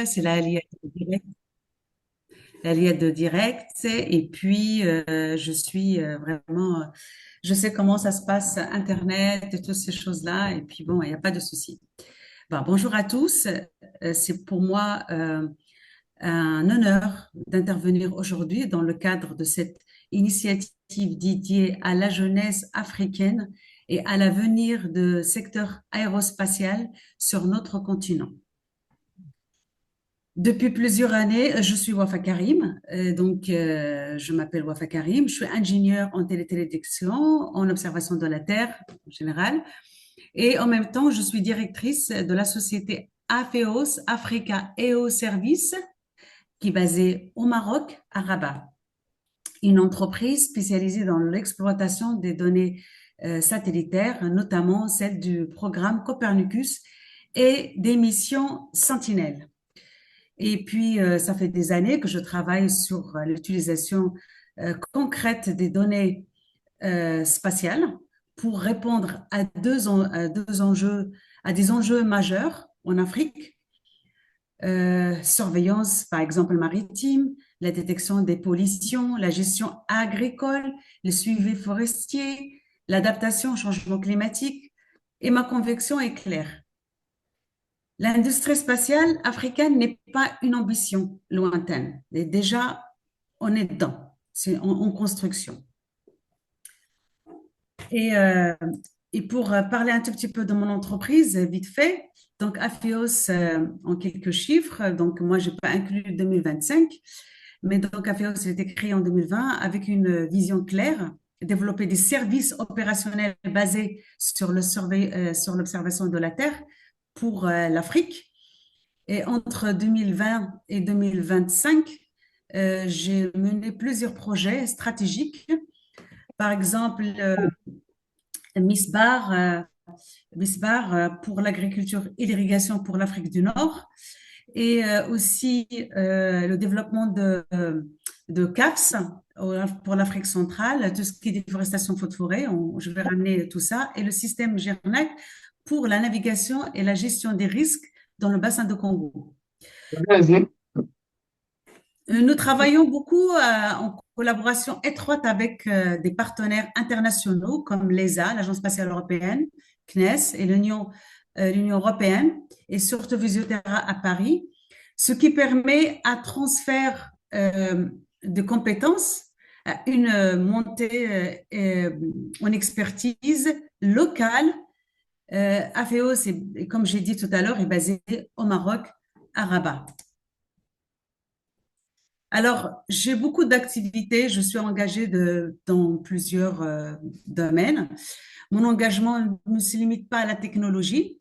c'est l'alliette de direct. Et puis, je suis vraiment, je sais comment ça se passe, Internet et toutes ces choses-là. Et puis, bon, il n'y a pas de souci. Bon, bonjour à tous. C'est pour moi un honneur d'intervenir aujourd'hui dans le cadre de cette initiative dédiée à la jeunesse africaine et à l'avenir du secteur aérospatial sur notre continent. Depuis plusieurs années, je suis Wafa Karim. Je m'appelle Wafa Karim. Je suis ingénieure en télédétection, en observation de la Terre en général. Et en même temps, je suis directrice de la société AFEOS, Africa EO Service, qui est basée au Maroc, à Rabat. Une entreprise spécialisée dans l'exploitation des données satellitaires, notamment celle du programme Copernicus et des missions Sentinelle. Et puis, ça fait des années que je travaille sur l'utilisation concrète des données spatiales pour répondre à deux enjeux, à des enjeux majeurs en Afrique. Surveillance, par exemple, maritime, la détection des pollutions, la gestion agricole, le suivi forestier, l'adaptation au changement climatique. Et ma conviction est claire. L'industrie spatiale africaine n'est pas une ambition lointaine. Et déjà, on est dedans, c'est en construction. Et, euh, et pour parler un tout petit peu de mon entreprise, vite fait, donc Afios, en quelques chiffres, donc moi, je n'ai pas inclus 2025, mais donc Afios a été créé en 2020 avec une vision claire, développer des services opérationnels basés sur sur l'observation de la Terre pour l'Afrique. Et entre 2020 et 2025, j'ai mené plusieurs projets stratégiques. Par exemple, MISBAR, pour l'agriculture et l'irrigation pour l'Afrique du Nord, et aussi le développement de CAFS pour l'Afrique centrale, tout ce qui est déforestation faute forêt, je vais ramener tout ça, et le système GERNAC pour la navigation et la gestion des risques dans le bassin de Congo. Vas-y. Nous travaillons beaucoup en collaboration étroite avec des partenaires internationaux comme l'ESA, l'Agence spatiale européenne, CNES et l'Union européenne, et surtout Visio-Terra à Paris, ce qui permet un transfert de compétences, une montée en expertise locale. AFEO, comme j'ai dit tout à l'heure, est basé au Maroc, à Rabat. Alors, j'ai beaucoup d'activités, je suis engagée dans plusieurs domaines. Mon engagement ne se limite pas à la technologie.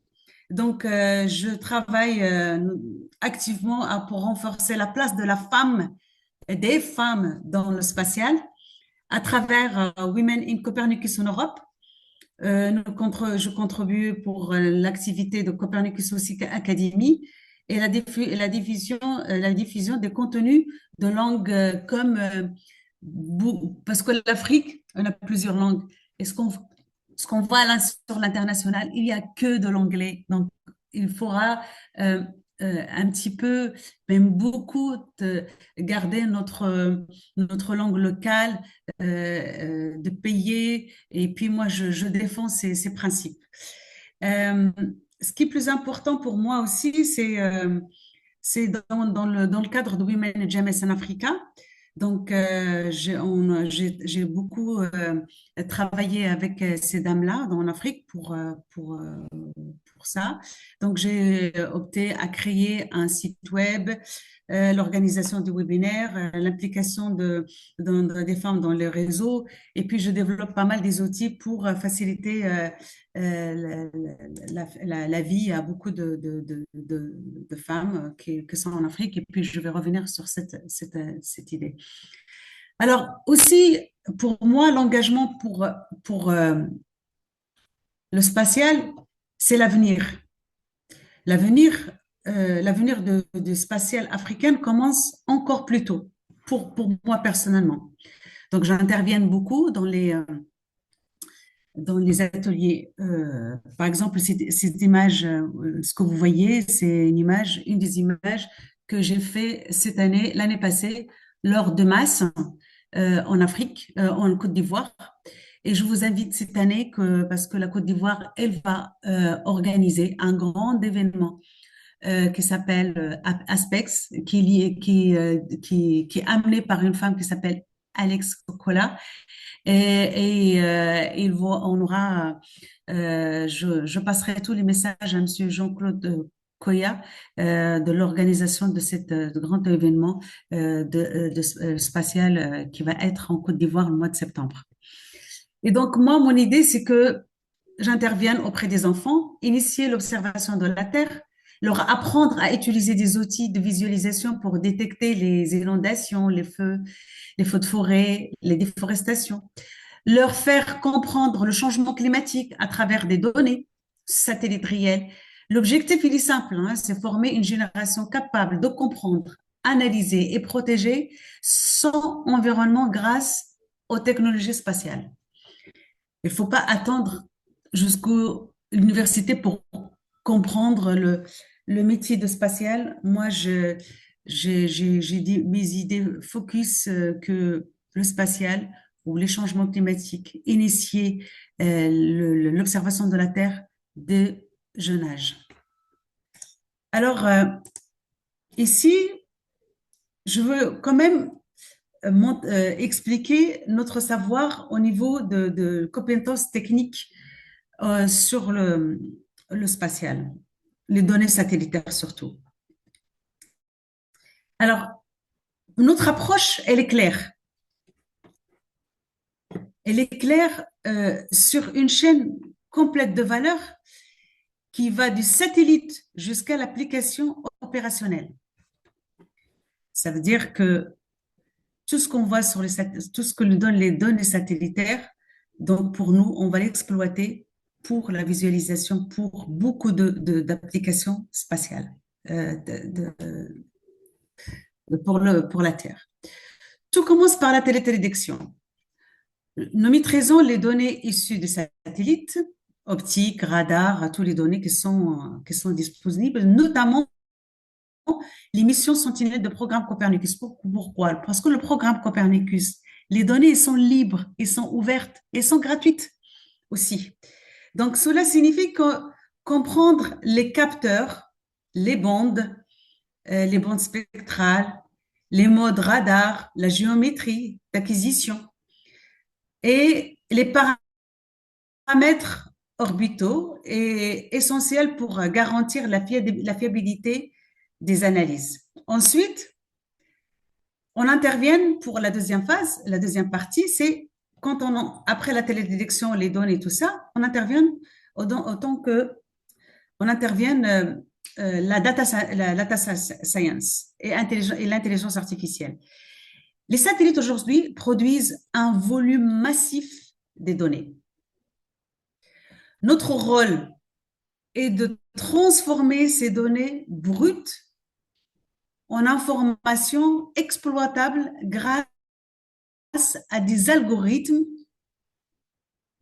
Donc, je travaille activement pour renforcer la place de la femme et des femmes dans le spatial à travers Women in Copernicus en Europe. Je contribue pour l'activité de Copernicus aussi Academy et la diffusion des contenus de langues parce que l'Afrique, on a plusieurs langues. Et ce qu'on voit là sur l'international, il n'y a que de l'anglais. Donc, il faudra euh, un petit peu, même beaucoup, garder notre langue locale, de payer. Et puis moi, je défends ces principes. Euh, Ce qui est plus important pour moi aussi, c'est dans le cadre de Women GMS en Africa. Donc, j'ai beaucoup travaillé avec ces dames-là en Afrique pour ça. Donc, j'ai opté à créer un site web, l'organisation des webinaires, l'implication des femmes dans les réseaux. Et puis, je développe pas mal des outils pour faciliter la vie à beaucoup de femmes qui sont en Afrique. Et puis, je vais revenir sur cette idée. Alors, aussi, pour moi, l'engagement pour le spatial, c'est l'avenir. L'avenir, l'avenir de spatial africaine commence encore plus tôt, pour moi personnellement. Donc, j'interviens beaucoup dans les ateliers. Par exemple, cette image, ce que vous voyez, c'est une des images que j'ai fait cette année, l'année passée, lors de Mass en Afrique, en Côte d'Ivoire. Et je vous invite cette année parce que la Côte d'Ivoire, elle va organiser un grand événement qui s'appelle Aspex, qui est amené par une femme qui s'appelle Alex Kokola. On aura, je passerai tous les messages à Monsieur Jean-Claude Koya de l'organisation de de grand événement spatial qui va être en Côte d'Ivoire le mois de septembre. Et donc, moi, mon idée, c'est que j'intervienne auprès des enfants, initier l'observation de la Terre, leur apprendre à utiliser des outils de visualisation pour détecter les inondations, les feux de forêt, les déforestations, leur faire comprendre le changement climatique à travers des données satellites réelles. L'objectif, il est simple, hein, c'est former une génération capable de comprendre, analyser et protéger son environnement grâce aux technologies spatiales. Il ne faut pas attendre jusqu'à l'université pour comprendre le métier de spatial. Moi, j'ai dit mes idées focus que le spatial ou les changements climatiques, initier l'observation de la Terre dès jeune âge. Alors, ici, je veux quand même expliquer notre savoir au niveau de compétences techniques sur le spatial, les données satellitaires surtout. Alors, notre approche, elle est claire. Elle est claire sur une chaîne complète de valeurs qui va du satellite jusqu'à l'application opérationnelle. Ça veut dire que tout ce qu'on voit sur tout ce que nous donnent les données satellitaires, donc pour nous, on va l'exploiter pour la visualisation, pour beaucoup d'applications spatiales pour la Terre. Tout commence par la télédétection. Nous maîtrisons les données issues des satellites, optiques, radars, toutes les données qui sont disponibles, notamment les missions sentinelles de programme Copernicus. Pourquoi? Parce que le programme Copernicus, les données sont libres, elles sont ouvertes, elles sont gratuites aussi. Donc, cela signifie que comprendre les capteurs, les bandes spectrales, les modes radar, la géométrie d'acquisition et les paramètres orbitaux est essentiel pour garantir la fiabilité des analyses. Ensuite, on intervient pour la deuxième phase, la deuxième partie, c'est quand après la télédétection, les données et tout ça, on intervient autant que on intervienne la data science et l'intelligence artificielle. Les satellites aujourd'hui produisent un volume massif des données. Notre rôle est de transformer ces données brutes en informations exploitables grâce à des algorithmes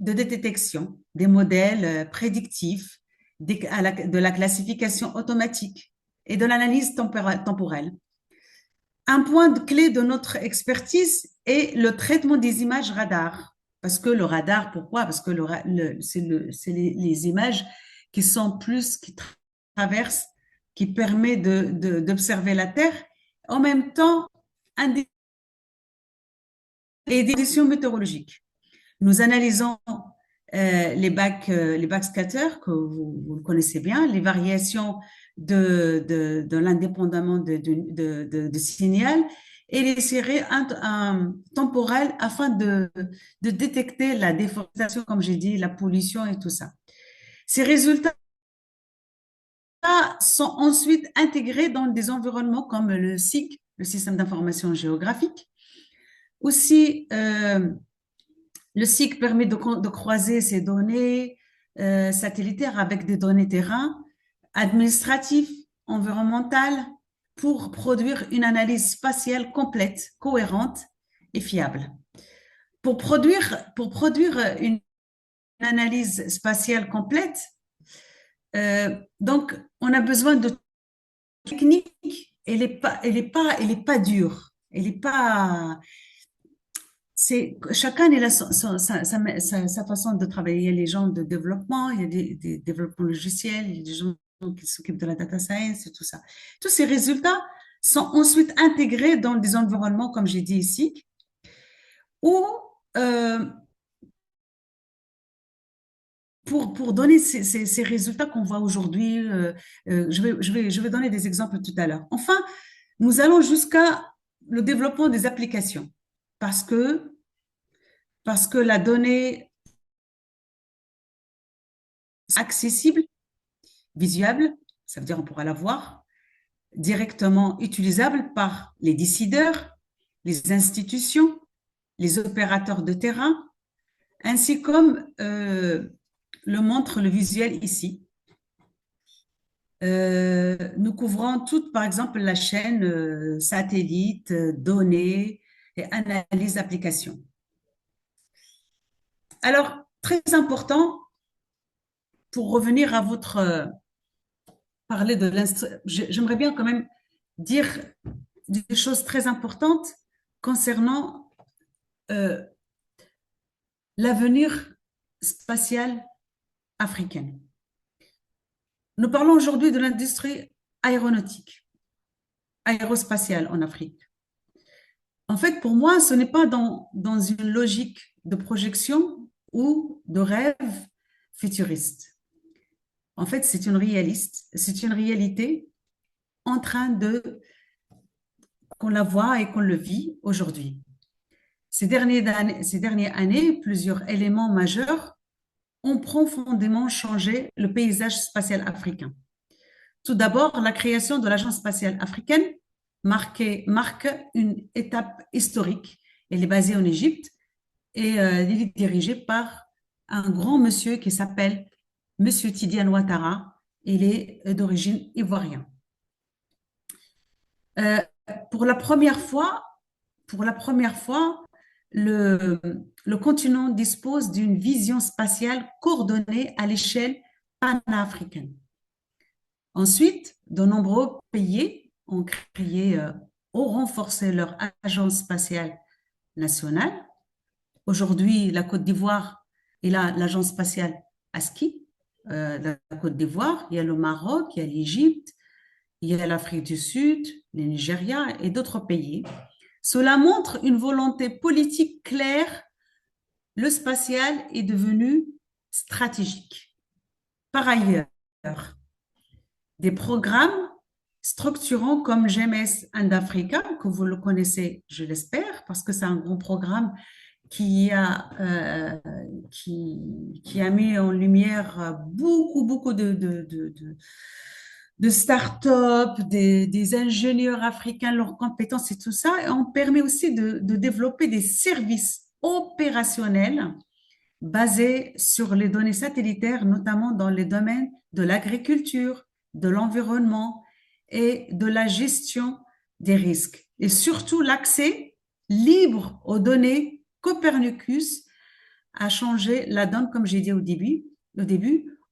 de détection, des modèles prédictifs, de la classification automatique et de l'analyse temporelle. Un point clé de notre expertise est le traitement des images radar. Parce que le radar, pourquoi? Parce que c'est les images qui traversent, qui permet d'observer la Terre, en même temps, les conditions météorologiques. Nous analysons les backscatters, que vous connaissez bien, les variations de l'indépendamment de signal et les séries temporelles afin de détecter la déforestation, comme j'ai dit, la pollution et tout ça. Ces résultats sont ensuite intégrés dans des environnements comme le SIG, le système d'information géographique. Aussi, le SIG permet de croiser ces données satellitaires avec des données terrain, administratives, environnementales, pour produire une analyse spatiale complète, cohérente et fiable. Pour produire une analyse spatiale complète. Donc, on a besoin de technique. Elle est pas dure. Elle est pas. C'est chacun il a sa façon de travailler. Il y a les gens de développement, il y a des développements logiciels, il y a des gens qui s'occupent de la data science et tout ça. Tous ces résultats sont ensuite intégrés dans des environnements, comme j'ai dit ici, où euh, pour donner ces résultats qu'on voit aujourd'hui, je vais donner des exemples tout à l'heure. Enfin, nous allons jusqu'à le développement des applications parce que, parce que la donnée accessible, visuable, ça veut dire on pourra la voir, directement utilisable par les décideurs, les institutions, les opérateurs de terrain, ainsi comme le montre le visuel ici. Nous couvrons toute, par exemple, la chaîne satellite, données et analyse d'applications. Alors, très important, pour revenir à votre parler de j'aimerais bien quand même dire des choses très importantes concernant euh, l'avenir spatial africain. Nous parlons aujourd'hui de l'industrie aéronautique, aérospatiale en Afrique. En fait, pour moi, ce n'est pas dans une logique de projection ou de rêve futuriste. En fait, c'est une réalité en train de, qu'on la voit et qu'on le vit aujourd'hui. Ces dernières années, plusieurs éléments majeurs ont profondément changé le paysage spatial africain. Tout d'abord, la création de l'Agence spatiale africaine marque une étape historique. Elle est basée en Égypte et elle est dirigée par un grand monsieur qui s'appelle Monsieur Tidiane Ouattara. Il est d'origine ivoirienne. Euh, pour la première fois, pour la première fois, le continent dispose d'une vision spatiale coordonnée à l'échelle panafricaine. Ensuite, de nombreux pays ont créé, ont renforcé leur agence spatiale nationale. Aujourd'hui, la Côte d'Ivoire, il a l'agence spatiale ASKI, la Côte d'Ivoire, il y a le Maroc, il y a l'Égypte, il y a l'Afrique du Sud, le Nigeria et d'autres pays. Cela montre une volonté politique claire. Le spatial est devenu stratégique. Par ailleurs, des programmes structurants comme GMS and Africa, que vous le connaissez, je l'espère, parce que c'est un grand programme qui qui a mis en lumière beaucoup de start-up, des ingénieurs africains, leurs compétences et tout ça, et on permet aussi de développer des services opérationnels basés sur les données satellitaires, notamment dans les domaines de l'agriculture, de l'environnement et de la gestion des risques. Et surtout, l'accès libre aux données Copernicus a changé la donne, comme j'ai dit au début.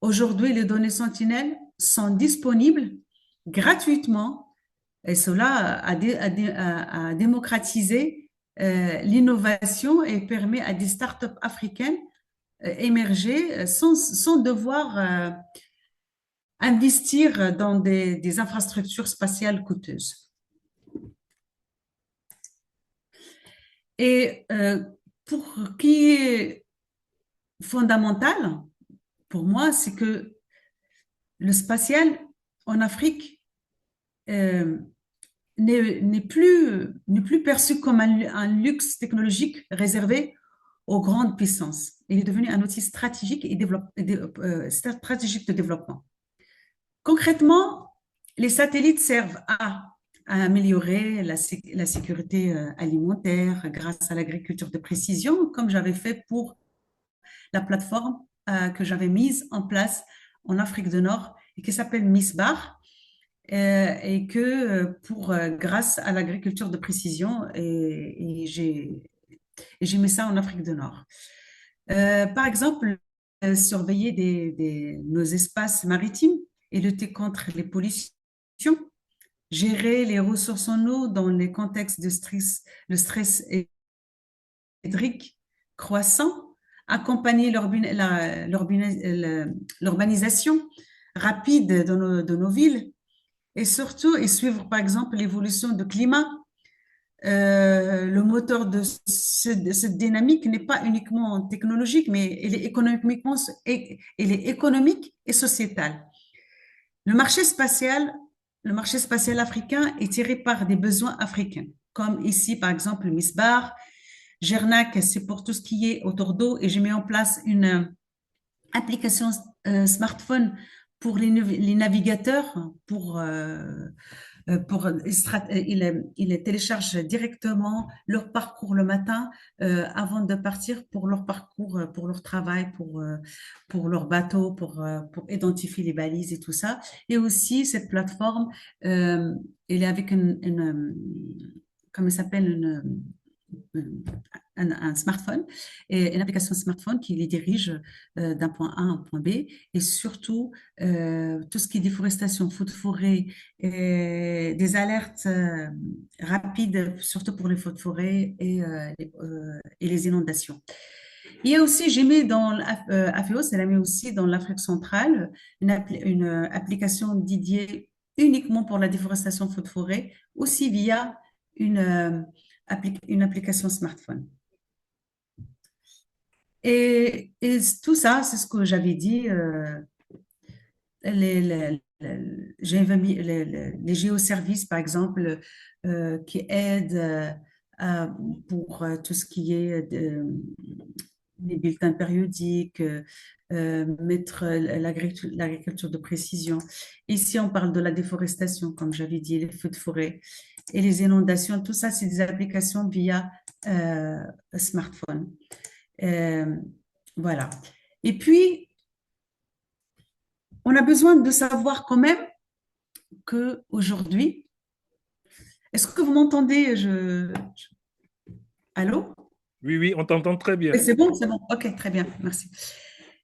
Aujourd'hui, les données Sentinelle sont disponibles gratuitement et cela a démocratisé l'innovation et permet à des startups africaines émerger sans devoir investir dans des infrastructures spatiales coûteuses. Et pour qui est fondamental, pour moi, c'est que le spatial en Afrique euh, n'est plus perçu comme un luxe technologique réservé aux grandes puissances. Il est devenu un outil stratégique stratégique de développement. Concrètement, les satellites servent à améliorer la sécurité alimentaire grâce à l'agriculture de précision, comme j'avais fait pour la plateforme que j'avais mise en place en Afrique du Nord et qui s'appelle MISBAR. Et que grâce à l'agriculture de précision, et j'ai mis ça en Afrique du Nord. Par exemple, surveiller nos espaces maritimes et lutter contre les pollutions, gérer les ressources en eau dans les contextes de stress, le stress hydrique croissant, accompagner l'urbanisation rapide de nos villes et surtout et suivre par exemple l'évolution du climat. Le moteur de cette dynamique n'est pas uniquement technologique, mais il est économique et sociétal. Le marché spatial, le marché spatial africain est tiré par des besoins africains, comme ici par exemple le MISBAR, Gernac, c'est pour tout ce qui est autour d'eau, et j'ai mis en place une application smartphone pour les navigateurs ils téléchargent directement leur parcours le matin avant de partir pour leur parcours, pour leur travail, pour leur bateau, pour identifier les balises et tout ça. Et aussi, cette plateforme, elle est avec comment ça s'appelle, un smartphone et une application smartphone qui les dirige d'un point A à un point B et surtout tout ce qui est déforestation, feux de forêt, et des alertes rapides, surtout pour les feux de forêt et les inondations. Il y a aussi, j'ai mis dans l'AFEOS, elle a mis aussi dans l'Afrique centrale une application dédiée uniquement pour la déforestation feux de forêt, aussi via une, euh, une application smartphone. Et tout ça, c'est ce que j'avais dit. J'avais mis les géoservices, par exemple, qui aident pour tout ce qui est les bulletins périodiques, mettre l'agriculture de précision. Ici, on parle de la déforestation, comme j'avais dit, les feux de forêt et les inondations. Tout ça, c'est des applications via smartphone. Euh, voilà. Et puis, on a besoin de savoir quand même que aujourd'hui, est-ce que vous m'entendez? Allô? Oui, oui, on t'entend très bien. Oui, c'est bon, c'est bon. Ok, très bien, merci.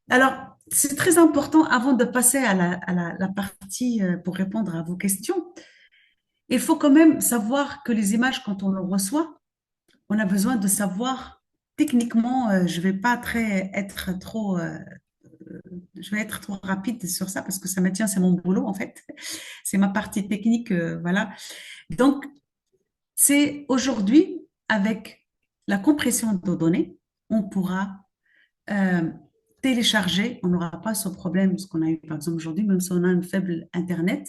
Alors, c'est très important avant de passer à la partie pour répondre à vos questions. Il faut quand même savoir que les images, quand on les reçoit, on a besoin de savoir techniquement, je vais pas être trop je vais être trop rapide sur ça parce que ça me tient, c'est mon boulot en fait. C'est ma partie technique, voilà. Donc, c'est aujourd'hui, avec la compression de données, on pourra euh, télécharger, on n'aura pas ce problème, ce qu'on a eu par exemple aujourd'hui, même si on a un faible Internet,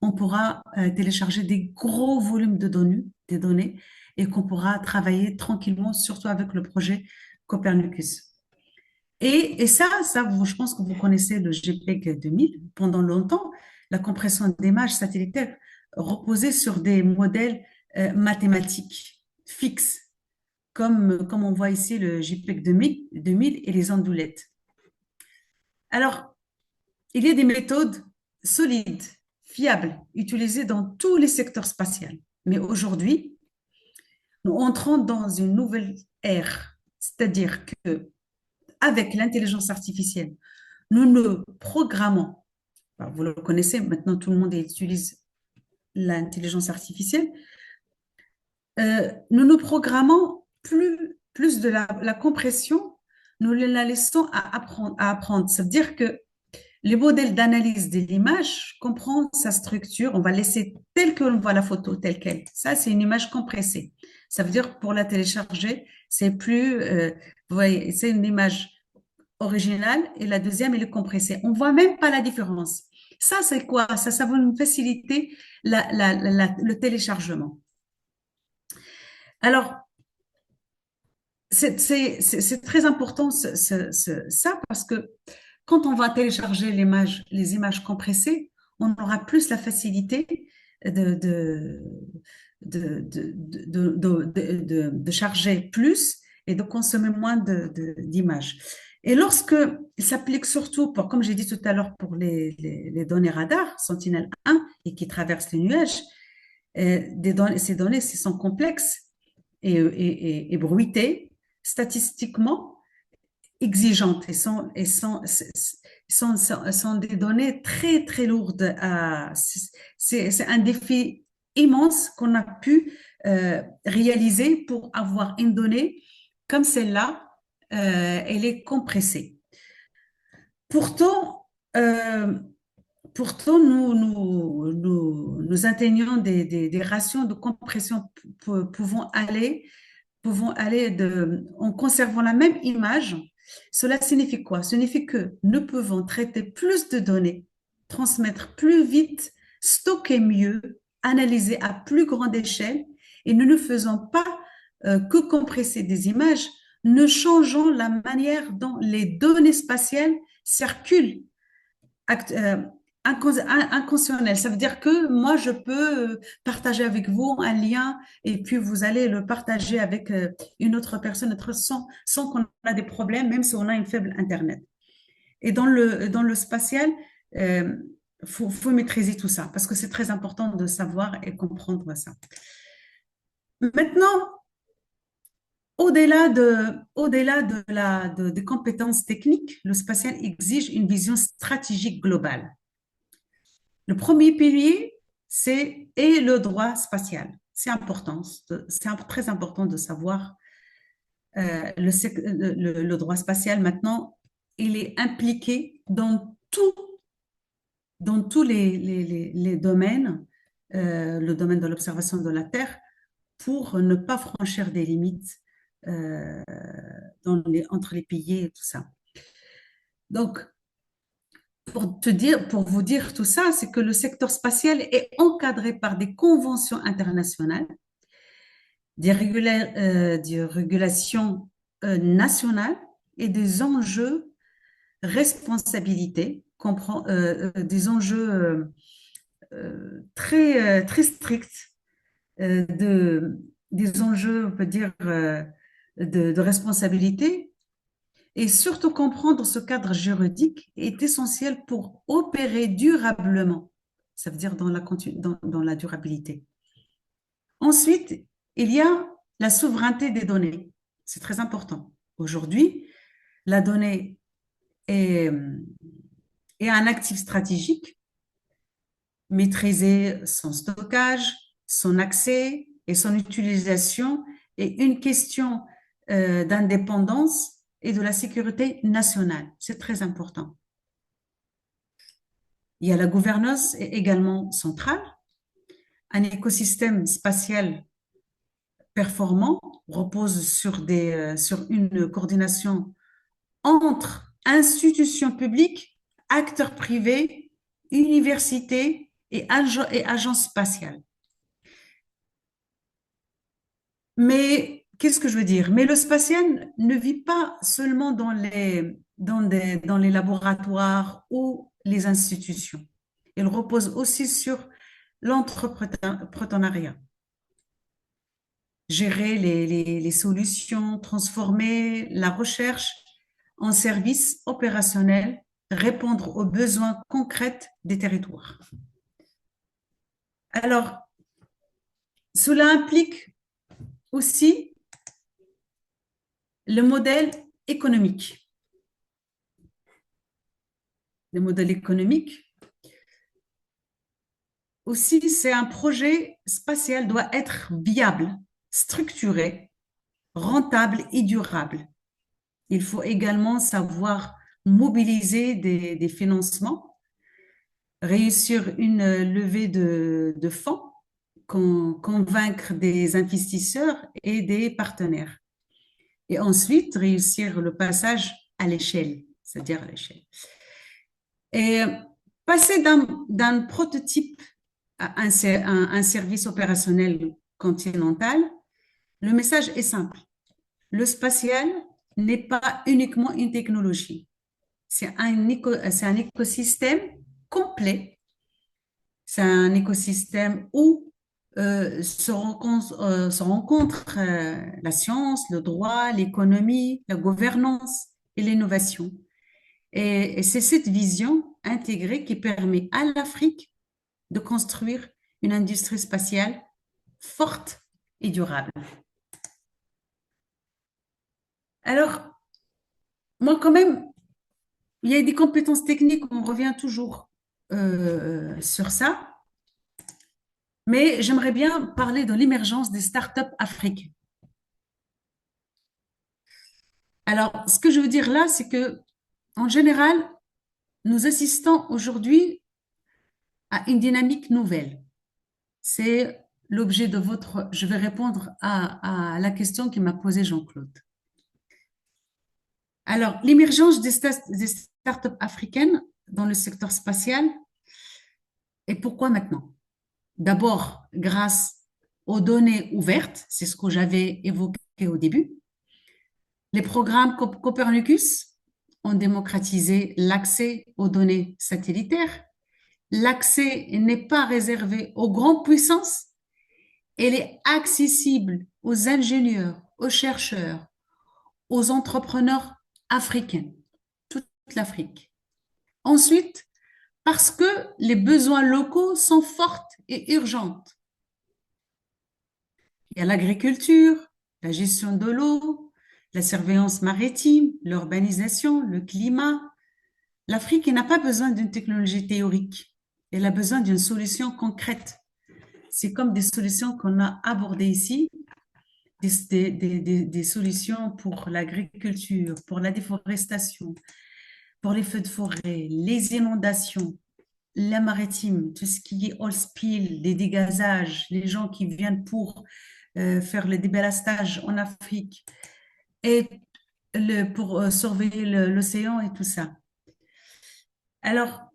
on pourra télécharger des gros volumes des données et qu'on pourra travailler tranquillement, surtout avec le projet Copernicus. Et je pense que vous connaissez le JPEG 2000. Pendant longtemps, la compression d'images satellitaires reposait sur des modèles mathématiques fixes, comme on voit ici le JPEG 2000 et les ondoulettes. Alors, il y a des méthodes solides, fiables, utilisées dans tous les secteurs spatials. Mais aujourd'hui, nous entrons dans une nouvelle ère, c'est-à-dire que avec l'intelligence artificielle, nous ne programmons, vous le connaissez, maintenant tout le monde utilise l'intelligence artificielle, nous nous programmons plus de la compression, nous la laissons à apprendre. Ça veut dire que les modèles d'analyse de l'image comprennent sa structure, on va laisser telle que l'on voit la photo, telle qu'elle. Ça, c'est une image compressée. Ça veut dire que pour la télécharger, c'est plus, vous voyez, c'est une image originale et la deuxième, elle est compressée. On voit même pas la différence. Ça, c'est quoi? Ça va nous faciliter le téléchargement. Alors, c'est très important ça parce que quand on va télécharger les images compressées, on aura plus la facilité de, de, de charger plus et de consommer moins d'images. Et lorsque il s'applique surtout pour, comme j'ai dit tout à l'heure, pour les données radar, Sentinel-1 et qui traversent les nuages, ces données, sont complexes et bruitées statistiquement. exigeantes sont des données très, très lourdes. C'est un défi immense qu'on a pu réaliser pour avoir une donnée comme celle-là. Elle est compressée. Pourtant, euh, pourtant nous atteignons des rations de compression pouvant aller en conservant la même image. Cela signifie quoi? Ça signifie que nous pouvons traiter plus de données, transmettre plus vite, stocker mieux, analyser à plus grande échelle et nous ne faisons pas que compresser des images, nous changeons la manière dont les données spatiales circulent act- euh, inconscientionnel. Ça veut dire que moi, je peux partager avec vous un lien et puis vous allez le partager avec une autre personne sans qu'on ait des problèmes, même si on a une faible Internet. Et dans le spatial, il faut maîtriser tout ça parce que c'est très important de savoir et comprendre ça. Maintenant, au-delà des compétences techniques, le spatial exige une vision stratégique globale. Le premier pilier, est le droit spatial. C'est important, très important de savoir le droit spatial maintenant, il est impliqué dans tous les domaines, le domaine de l'observation de la Terre, pour ne pas franchir des limites euh, entre les pays et tout ça. Donc, pour vous dire tout ça, c'est que le secteur spatial est encadré par des conventions internationales, des régulations nationales et des enjeux responsabilité, des enjeux très stricts, des enjeux, on peut dire, de responsabilité. Et surtout comprendre ce cadre juridique est essentiel pour opérer durablement. Ça veut dire dans la durabilité. Ensuite, il y a la souveraineté des données. C'est très important. Aujourd'hui, la donnée est, est un actif stratégique. Maîtriser son stockage, son accès et son utilisation est une question d'indépendance et de la sécurité nationale. C'est très important. Il y a la gouvernance également centrale. Un écosystème spatial performant repose sur une coordination entre institutions publiques, acteurs privés, universités et agences spatiales. Mais qu'est-ce que je veux dire? Mais le spatial ne vit pas seulement dans les laboratoires ou les institutions. Il repose aussi sur l'entrepreneuriat. Gérer les solutions, transformer la recherche en service opérationnel, répondre aux besoins concrets des territoires. Alors, cela implique aussi le modèle économique. Le modèle économique, aussi, c'est un projet spatial doit être viable, structuré, rentable et durable. Il faut également savoir mobiliser des financements, réussir une levée de fonds, convaincre des investisseurs et des partenaires. Et ensuite, réussir le passage à l'échelle, c'est-à-dire à l'échelle. Et passer d'un prototype à un service opérationnel continental, le message est simple. Le spatial n'est pas uniquement une technologie. C'est un écosystème complet. C'est un écosystème où se rencontrent la science, le droit, l'économie, la gouvernance et l'innovation. Et c'est cette vision intégrée qui permet à l'Afrique de construire une industrie spatiale forte et durable. Alors, moi, quand même, il y a des compétences techniques, on revient toujours sur ça, mais j'aimerais bien parler de l'émergence des startups africaines. Alors, ce que je veux dire là, c'est que, en général, nous assistons aujourd'hui à une dynamique nouvelle. C'est l'objet de votre... Je vais répondre à la question qui m'a posée Jean-Claude. Alors, l'émergence des startups africaines dans le secteur spatial, et pourquoi maintenant? D'abord, grâce aux données ouvertes, c'est ce que j'avais évoqué au début. Les programmes Copernicus ont démocratisé l'accès aux données satellitaires. L'accès n'est pas réservé aux grandes puissances, elle est accessible aux ingénieurs, aux chercheurs, aux entrepreneurs africains, toute l'Afrique. Ensuite, parce que les besoins locaux sont forts et urgents. Il y a l'agriculture, la gestion de l'eau, la surveillance maritime, l'urbanisation, le climat. L'Afrique n'a pas besoin d'une technologie théorique, elle a besoin d'une solution concrète. C'est comme des solutions qu'on a abordées ici, des solutions pour l'agriculture, pour la déforestation, pour les feux de forêt, les inondations, la maritime, tout ce qui est oil spill, les dégazages, les gens qui viennent pour faire le débellastage en Afrique et pour surveiller l'océan et tout ça. Alors,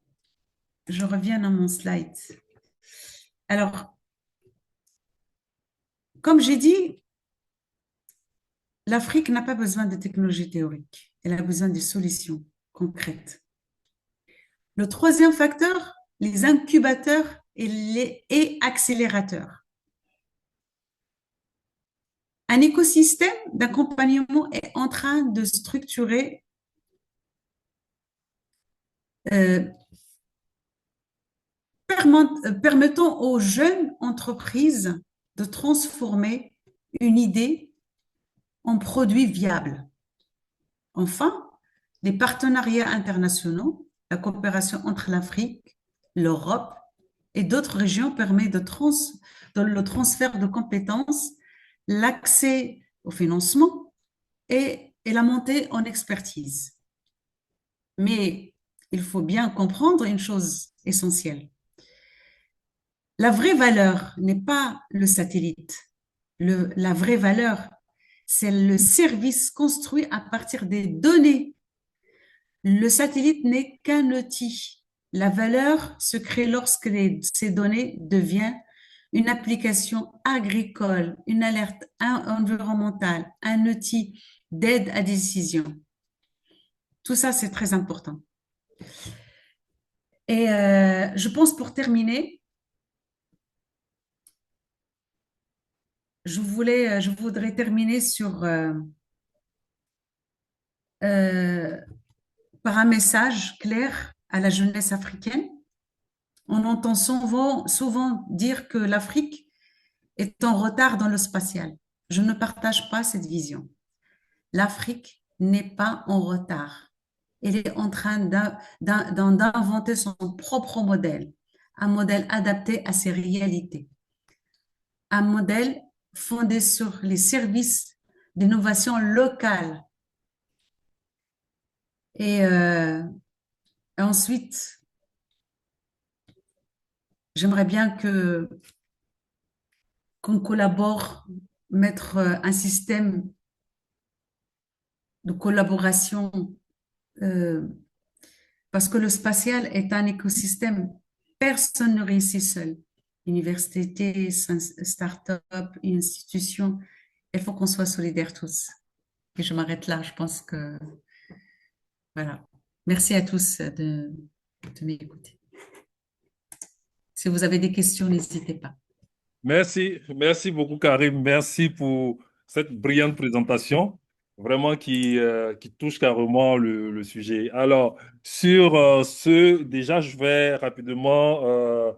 je reviens à mon slide. Alors, comme j'ai dit, l'Afrique n'a pas besoin de technologie théorique. Elle a besoin de solutions concrètes. Le troisième facteur, les incubateurs et accélérateurs. Un écosystème d'accompagnement est en train de structurer euh, permettant aux jeunes entreprises de transformer une idée en produit viable. Enfin, les partenariats internationaux, la coopération entre l'Afrique, l'Europe et d'autres régions permet de le transfert de compétences, l'accès au financement et la montée en expertise. Mais il faut bien comprendre une chose essentielle. La vraie valeur n'est pas le satellite. La vraie valeur, c'est le service construit à partir des données. Le satellite n'est qu'un outil. La valeur se crée lorsque ces données deviennent une application agricole, une alerte environnementale, un outil d'aide à décision. Tout ça, c'est très important. Et je pense pour terminer, je voudrais terminer euh, par un message clair à la jeunesse africaine. On entend souvent dire que l'Afrique est en retard dans le spatial. Je ne partage pas cette vision. L'Afrique n'est pas en retard. Elle est en train d'inventer son propre modèle, un modèle adapté à ses réalités, un modèle fondé sur les services d'innovation locale. Et ensuite, j'aimerais bien qu'on collabore, mettre un système de collaboration, euh, parce que le spatial est un écosystème. Personne ne réussit seul. Université, start-up, institution, il faut qu'on soit solidaires tous. Et je m'arrête là, je pense que voilà. Merci à tous de m'écouter. Si vous avez des questions, n'hésitez pas. Merci beaucoup, Karim. Merci pour cette brillante présentation, vraiment qui touche carrément le sujet. Alors, sur déjà, je vais rapidement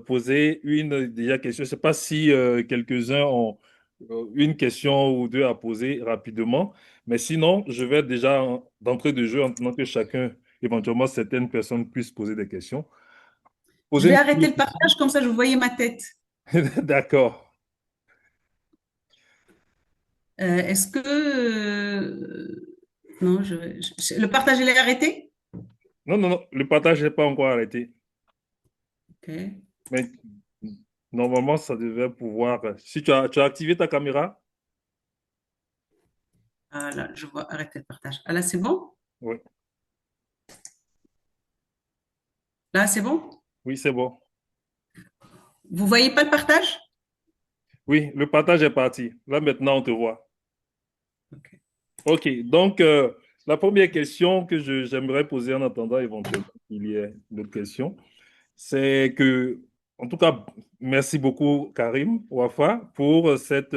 poser une déjà question. Je ne sais pas si quelques-uns ont une question ou deux à poser rapidement. Mais sinon, je vais déjà d'entrée de jeu, en attendant que chacun, éventuellement certaines personnes puissent poser des questions. Je Poser vais une arrêter première le partage, comme ça je voyais ma tête. question. D'accord. Est-ce que... non, le partage, il est arrêté? Non, non, non, le partage n'est pas encore arrêté. Ok. Mais normalement, ça devait pouvoir. Si tu as activé ta caméra? Ah là, je vois arrêter le partage. Ah là, c'est bon? Oui, Là, c'est bon? oui, c'est bon. Vous voyez pas le partage? Oui, le partage est parti. Là, maintenant, on te voit. Ok. OK. Donc, la première question que j'aimerais poser en attendant éventuellement qu'il y ait d'autres questions, c'est que, en tout cas, merci beaucoup, Karim Wafa, pour cette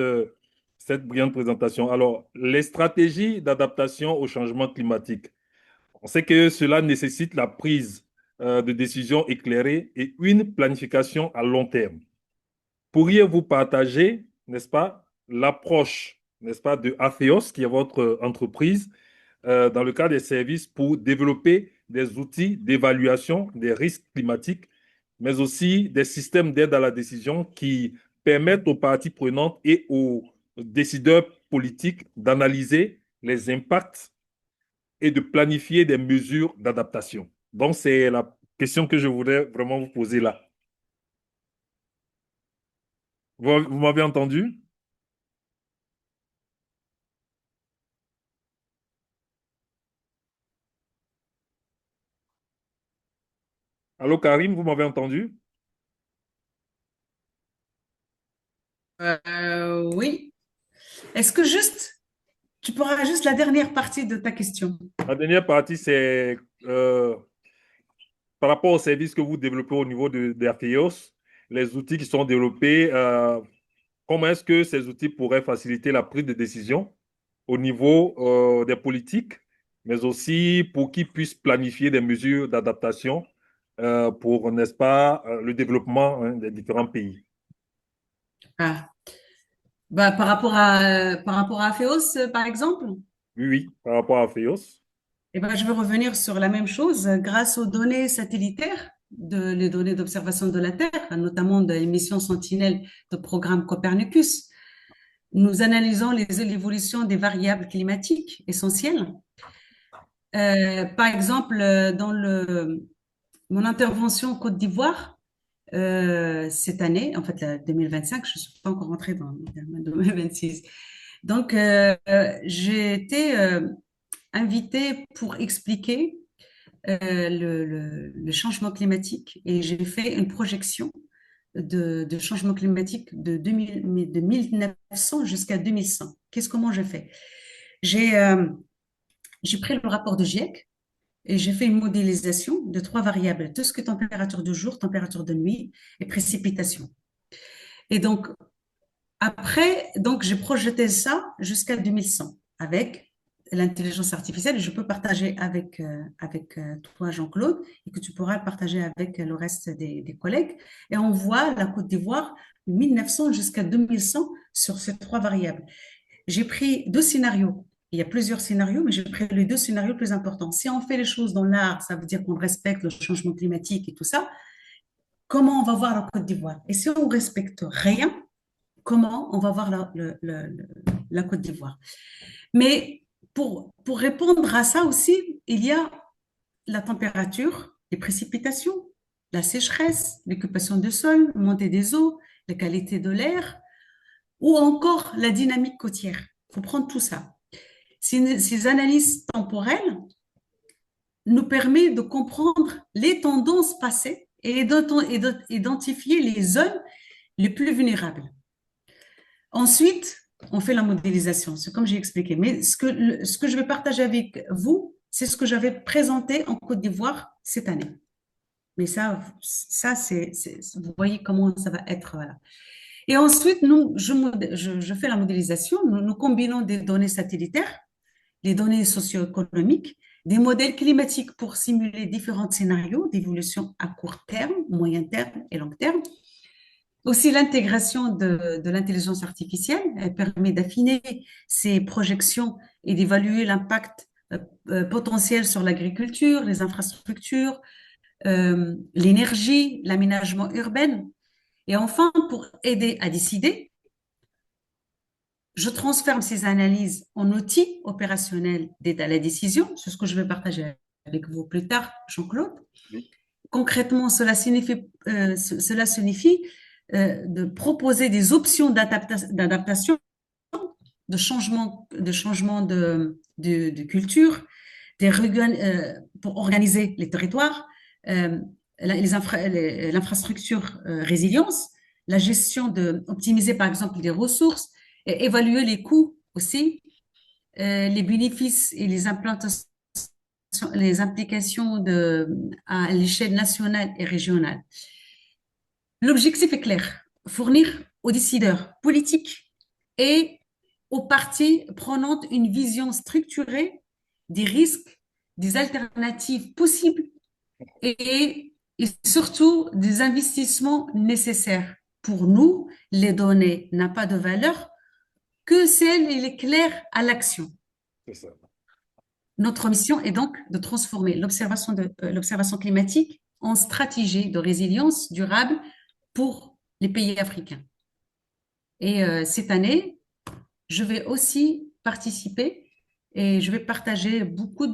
brillante présentation. Alors, les stratégies d'adaptation au changement climatique. On sait que cela nécessite la prise de décisions éclairées et une planification à long terme. Pourriez-vous partager, n'est-ce pas, l'approche, n'est-ce pas, de Apheos, qui est votre entreprise, dans le cadre des services pour développer des outils d'évaluation des risques climatiques, mais aussi des systèmes d'aide à la décision qui permettent aux parties prenantes et aux décideurs politiques d'analyser les impacts et de planifier des mesures d'adaptation. Donc, c'est la question que je voudrais vraiment vous poser là. Vous m'avez entendu? Allô, Karim, vous m'avez entendu? Oui. Est-ce que juste, tu pourras juste la dernière partie de ta question? La dernière partie, c'est par rapport aux services que vous développez au niveau d'Archeos, les outils qui sont développés, comment est-ce que ces outils pourraient faciliter la prise de décision au niveau des politiques, mais aussi pour qu'ils puissent planifier des mesures d'adaptation pour, n'est-ce pas, le développement hein, des différents pays. Ah. Bah, par rapport à Phéos, par exemple, Oui, oui, par rapport à Archeos. eh ben, je vais revenir sur la même chose. Grâce aux données satellitaires, les données d'observation de la Terre, notamment de l'émission Sentinelle de programme Copernicus, nous analysons l'évolution des variables climatiques essentielles. Par exemple, mon intervention en Côte d'Ivoire, cette année, en fait, 2025, je ne suis pas encore rentrée dans 2026. Donc, j'ai été invitée pour expliquer le changement climatique et j'ai fait une projection de changement climatique de 1900 jusqu'à 2100. Comment j'ai fait? J'ai j'ai pris le rapport de GIEC et j'ai fait une modélisation de trois variables, tout ce que température de jour, température de nuit et précipitation. Et donc, après, donc, j'ai projeté ça jusqu'à 2100 avec l'intelligence artificielle. Je peux partager avec toi, Jean-Claude, et que tu pourras partager avec le reste des collègues. Et on voit la Côte d'Ivoire 1900 jusqu'à 2100 sur ces trois variables. J'ai pris deux scénarios. Il y a plusieurs scénarios, mais j'ai pris les deux scénarios les plus importants. Si on fait les choses dans l'art, ça veut dire qu'on respecte le changement climatique et tout ça. Comment on va voir la Côte d'Ivoire? Et si on respecte rien, comment on va voir la Côte d'Ivoire? Mais pour répondre à ça aussi, il y a la température, les précipitations, la sécheresse, l'occupation du sol, montée des eaux, la qualité de l'air, ou encore la dynamique côtière. Il faut prendre tout ça. Ces analyses temporelles nous permettent de comprendre les tendances passées et d'identifier les zones les plus vulnérables. Ensuite, on fait la modélisation, c'est comme j'ai expliqué. Mais ce que je vais partager avec vous, c'est ce que j'avais présenté en Côte d'Ivoire cette année. Mais vous voyez comment ça va être. Voilà. Et ensuite, je fais la modélisation. Nous combinons des données satellitaires, les données socio-économiques, des modèles climatiques pour simuler différents scénarios d'évolution à court terme, moyen terme et long terme. Aussi, l'intégration de l'intelligence artificielle, elle permet d'affiner ses projections et d'évaluer l'impact potentiel sur l'agriculture, les infrastructures, l'énergie, l'aménagement urbain. Et enfin, pour aider à décider, je transforme ces analyses en outils opérationnels d'aide à la décision. C'est ce que je vais partager avec vous plus tard, Jean-Claude. Oui. Concrètement, cela signifie de proposer des options d'adaptation, de culture, pour organiser les territoires, euh, l'infrastructure résilience, la gestion optimiser par exemple des ressources, et évaluer les coûts aussi, les bénéfices et les implications à l'échelle nationale et régionale. L'objectif est clair, fournir aux décideurs politiques et aux parties prenantes une vision structurée des risques, des alternatives possibles et surtout des investissements nécessaires. Pour nous, les données n'ont pas de valeur que si elle est claire à l'action. C'est ça. Notre mission est donc de transformer l'observation climatique en stratégie de résilience durable pour les pays africains. Et cette année, je vais aussi participer et je vais partager beaucoup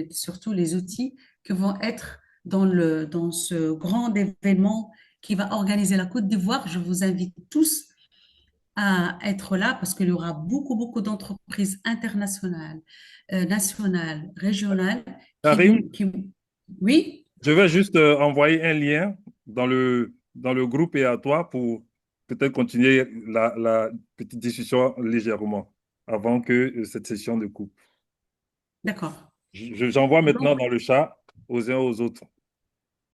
surtout les outils qui vont être dans ce grand événement qui va organiser la Côte d'Ivoire. Je vous invite tous à être là parce qu'il y aura beaucoup d'entreprises internationales, nationales, régionales Karim, oui, je vais juste envoyer un lien dans le groupe et à toi pour peut-être continuer la petite discussion légèrement avant que cette session ne coupe. d'accord. J'envoie maintenant Donc, dans le chat aux uns aux autres.